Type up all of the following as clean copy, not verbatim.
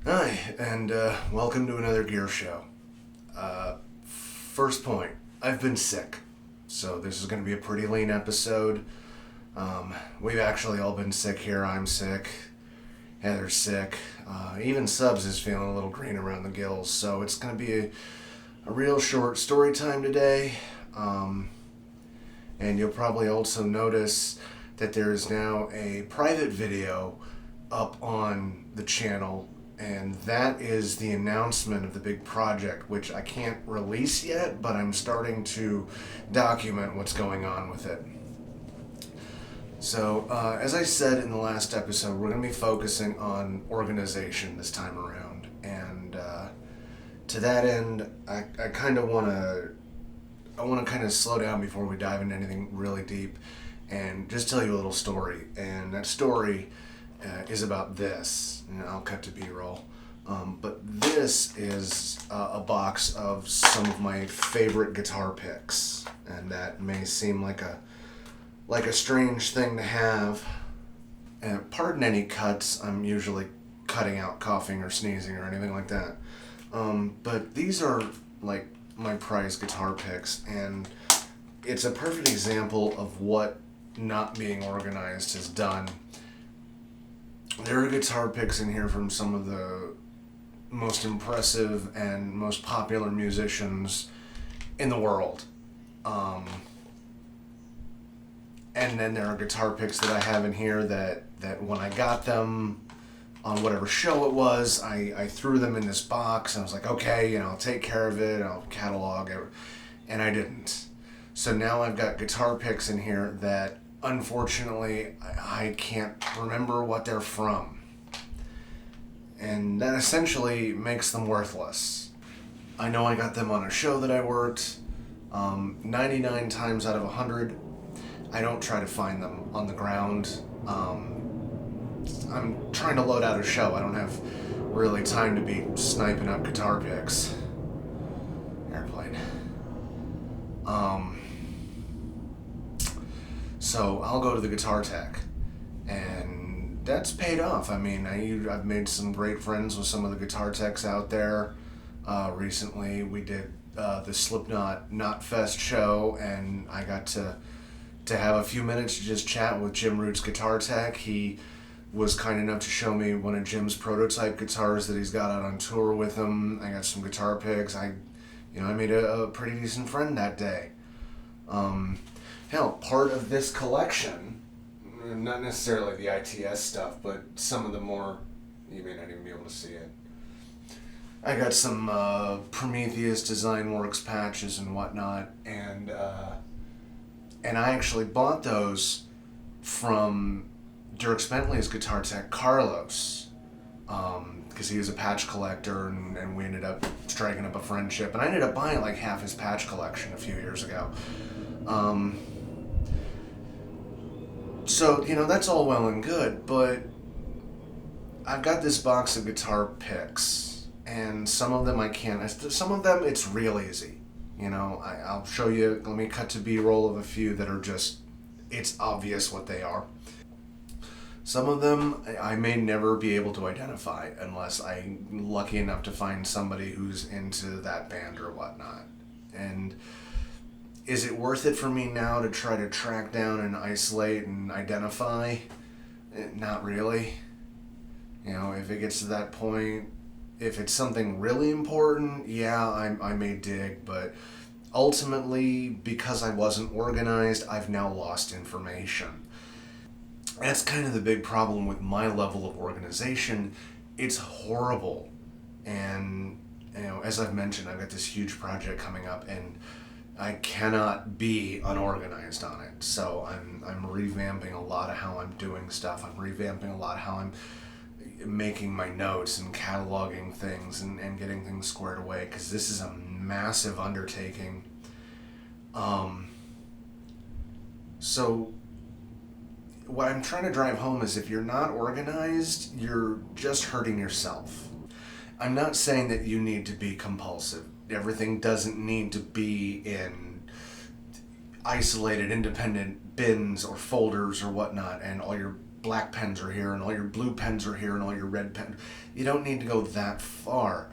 Hi, and welcome to another gear show. First point, I've been sick, so this is going to be a pretty lean episode. We've actually all been sick here. I'm sick, Heather's sick, even Subs is feeling a little green around the gills, so it's going to be a real short story time today. And you'll probably also notice that there is now a private video up on the channel, and that is the announcement of the big project, which I can't release yet, but I'm starting to document what's going on with it. So, as I said in the last episode, we're going to be focusing on organization this time around, and to that end, I kind of want to kind of slow down before we dive into anything really deep, and just tell you a little story. And that story is about this. And I'll cut to B-roll. But this is a box of some of my favorite guitar picks, and that may seem like a strange thing to have. And pardon any cuts. I'm usually cutting out coughing or sneezing or anything like that. But these are like my prized guitar picks, and it's a perfect example of what not being organized has done. There are guitar picks in here from some of the most impressive and most popular musicians in the world. And then there are guitar picks that I have in here that when I got them on whatever show it was, I threw them in this box, and I was like, okay, I'll take care of it, I'll catalog it, and I didn't. So now I've got guitar picks in here that, unfortunately, I can't remember what they're from. And that essentially makes them worthless. I know I got them on a show that I worked. 99 times out of 100, I don't try to find them on the ground. I'm trying to load out a show. I don't have really time to be sniping up guitar picks. Airplane. So I'll go to the Guitar Tech, and that's paid off. I mean, I've made some great friends with some of the guitar techs out there. Recently, we did the Slipknot Knotfest show, and I got to have a few minutes to just chat with Jim Root's Guitar Tech. He was kind enough to show me one of Jim's prototype guitars that he's got out on tour with him. I got some guitar picks. I made a pretty decent friend that day. Hell, part of this collection, not necessarily the ITS stuff, but some of the more, you may not even be able to see it. I got some Prometheus Design Works patches and whatnot, and I actually bought those from Dierks Bentley's guitar tech, Carlos, because he was a patch collector, and we ended up striking up a friendship, and I ended up buying like half his patch collection a few years ago. So, that's all well and good, but I've got this box of guitar picks, and some of them I can't. Some of them it's real easy. I'll show you, let me cut to B-roll of a few that are just, it's obvious what they are. Some of them I may never be able to identify unless I'm lucky enough to find somebody who's into that band or whatnot. And is it worth it for me now to try to track down and isolate and identify? Not really. If it gets to that point, if it's something really important, yeah, I may dig, but ultimately, because I wasn't organized, I've now lost information. That's kind of the big problem with my level of organization. It's horrible. And, as I've mentioned, I've got this huge project coming up, and I cannot be unorganized on it. So I'm revamping a lot of how I'm doing stuff. I'm revamping a lot of how I'm making my notes and cataloging things and getting things squared away, because this is a massive undertaking. So what I'm trying to drive home is, if you're not organized, you're just hurting yourself. I'm not saying that you need to be compulsive. Everything doesn't need to be in isolated, independent bins or folders or whatnot, and all your black pens are here and all your blue pens are here and all your red pens. You don't need to go that far.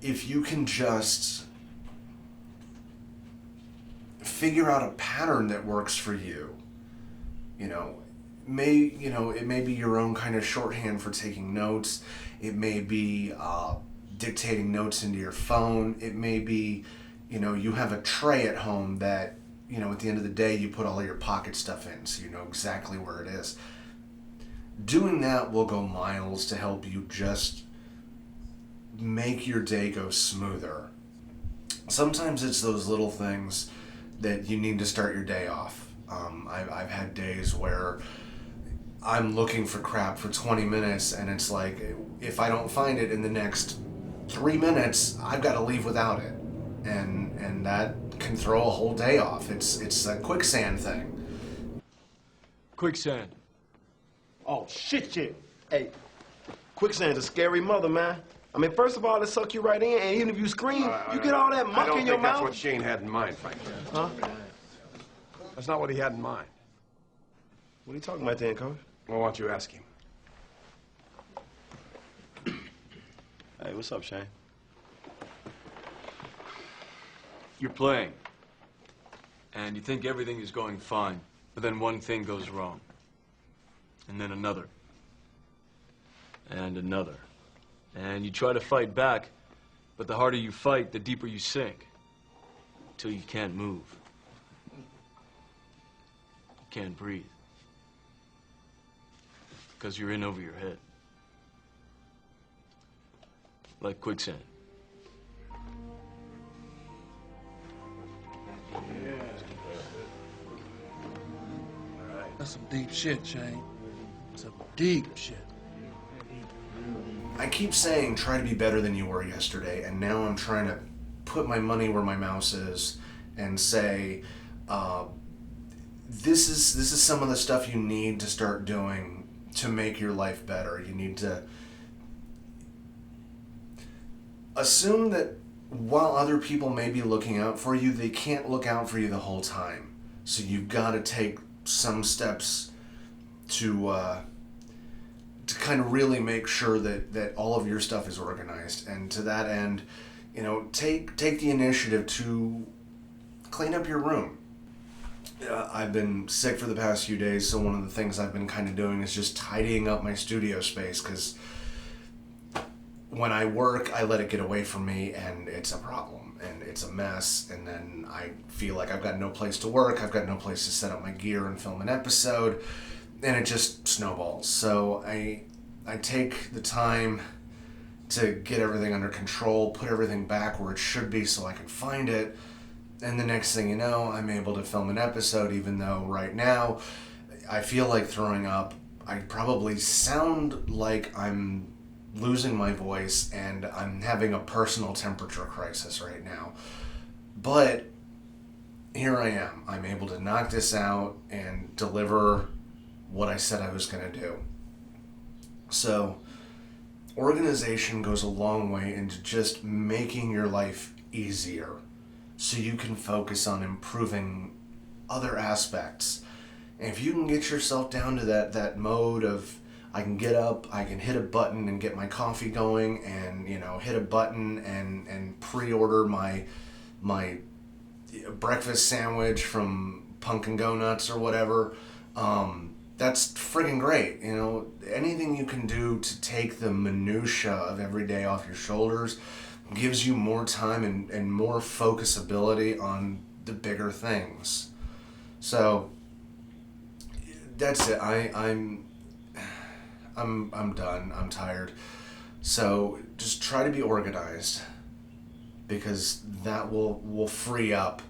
If you can just figure out a pattern that works for you, it may be your own kind of shorthand for taking notes. It may be dictating notes into your phone. It may be, you have a tray at home that, at the end of the day, you put all your pocket stuff in, so you know exactly where it is. Doing that will go miles to help you just make your day go smoother. Sometimes it's those little things that you need to start your day off. I've had days where I'm looking for crap for 20 minutes and it's like, if I don't find it in the next 3 minutes, I've got to leave without it. And that can throw a whole day off. It's a quicksand thing. Quicksand. Oh, shit. Hey, quicksand's a scary mother, man. I mean, first of all, it suck you right in, and even if you scream, you get all that muck in your mouth. I don't think that's what Shane had in mind, frankly. Huh? That's not what he had in mind. What are you talking about then, Coach? Well, why don't you ask him? Hey, what's up, Shane? You're playing. And you think everything is going fine. But then one thing goes wrong. And then another. And another. And you try to fight back, but the harder you fight, the deeper you sink. Until you can't move. You can't breathe. Because you're in over your head. Like quicksand. That's some deep shit, Shane. Some deep shit. I keep saying try to be better than you were yesterday, and now I'm trying to put my money where my mouse is and say, this is some of the stuff you need to start doing to make your life better. You need to assume that while other people may be looking out for you, they can't look out for you the whole time. So you've got to take some steps to kind of really make sure that all of your stuff is organized. And to that end, take the initiative to clean up your room. I've been sick for the past few days, so one of the things I've been kind of doing is just tidying up my studio space, because when I work, I let it get away from me, and it's a problem, and it's a mess, and then I feel like I've got no place to work, I've got no place to set up my gear and film an episode, and it just snowballs. So I take the time to get everything under control, put everything back where it should be so I can find it, and the next thing you know, I'm able to film an episode, even though right now I feel like throwing up. I probably sound like I'm losing my voice and I'm having a personal temperature crisis right now. But here I am. I'm able to knock this out and deliver what I said I was going to do. So, organization goes a long way into just making your life easier so you can focus on improving other aspects. And if you can get yourself down to that mode of, I can get up, I can hit a button and get my coffee going, and hit a button and pre-order my breakfast sandwich from Pumpkin Go Nuts or whatever, that's friggin' great. Anything you can do to take the minutia of every day off your shoulders gives you more time and more focusability on the bigger things. So that's it. I'm done. I'm tired. So just try to be organized, because that will free up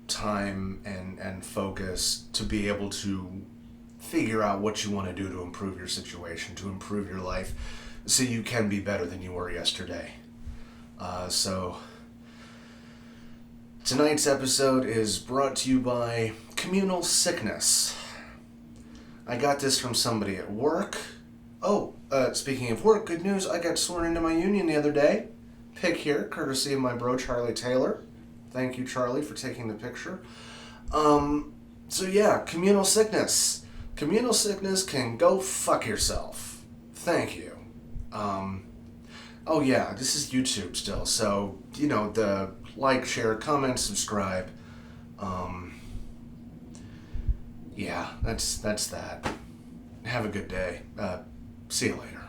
time and focus to be able to figure out what you want to do to improve your situation, to improve your life, so you can be better than you were yesterday. So tonight's episode is brought to you by communal sickness. I got this from somebody at work. Speaking of work, good news, I got sworn into my union the other day. Pic here, courtesy of my bro Charlie Taylor. Thank you, Charlie, for taking the picture. So yeah, communal sickness. Communal sickness can go fuck yourself. Thank you. Oh yeah, this is YouTube still, so, you know, the like, share, comment, subscribe. Yeah, that's that. Have a good day. See you later.